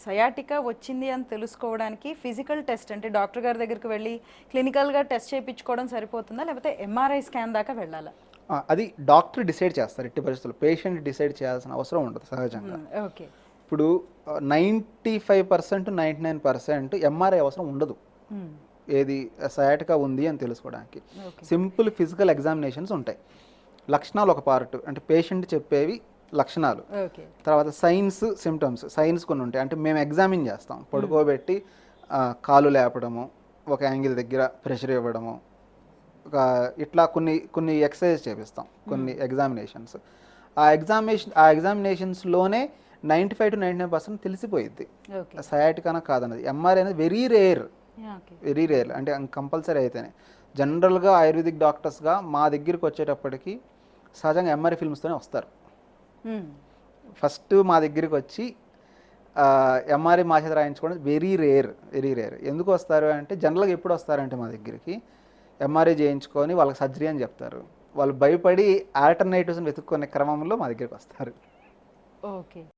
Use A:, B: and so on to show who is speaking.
A: Sciatica వచ్చింది అని తెలుసుకోవడానికి ఫిజికల్ టెస్ట్ అంటే డాక్టర్ గారి దగ్గరికి వెళ్ళి క్లినికల్గా టెస్ట్ చేయించుకోవడం సరిపోతుందా, లేకపోతే ఎంఆర్ఐ స్కాన్ దాకా వెళ్ళాలా?
B: అది డాక్టర్ డిసైడ్ చేస్తారు. ఎట్టి పరిస్థితుల్లో పేషెంట్ డిసైడ్ చేయాల్సిన అవసరం ఉండదు సహజంగా.
A: ఓకే.
B: ఇప్పుడు 95% 99% ఎంఆర్ఐ అవసరం ఉండదు. ఏది సయాటికా ఉంది అని తెలుసుకోవడానికి సింపుల్ ఫిజికల్ ఎగ్జామినేషన్స్ ఉంటాయి. లక్షణాలు ఒక పార్ట్, అంటే పేషెంట్ చెప్పేవి లక్షణాలు. తర్వాత సైన్స్ సిమ్టమ్స్, సైన్స్ కొన్ని ఉంటాయి. అంటే మేము ఎగ్జామిన్ చేస్తాం, పడుకోబెట్టి కాలు లేపడము, ఒక యాంగిల్ దగ్గర ప్రెషర్ ఇవ్వడము, ఇట్లా కొన్ని కొన్ని ఎక్సర్సైజ్ చేపిస్తాం, కొన్ని ఎగ్జామినేషన్స్. ఆ ఎగ్జామినేషన్స్లోనే 95 to 99% తెలిసిపోయిద్ది సయాటికానా కాదన్నది. ఎంఆర్ఐ అనేది వెరీ రేర్, అంటే కంపల్సరీ అయితేనే. జనరల్గా ఆయుర్వేదిక్ డాక్టర్స్గా మా దగ్గరికి వచ్చేటప్పటికి సహజంగా ఎంఆర్ఐ ఫిల్మ్స్తోనే వస్తారు. ఫస్ట్ మా దగ్గరికి వచ్చి ఎంఆర్ఐ మా చేత రాయించుకోవడం వెరీ రేర్. ఎందుకు వస్తారు అంటే, జనరల్గా ఎప్పుడు వస్తారంటే మా దగ్గరికి ఎంఆర్ఐ చేయించుకొని వాళ్ళకి సర్జరీ అని చెప్తారు. వాళ్ళు భయపడి ఆల్టర్నేటివ్స్ని వెతుక్కునే క్రమంలో మా దగ్గరికి వస్తారు.
A: ఓకే.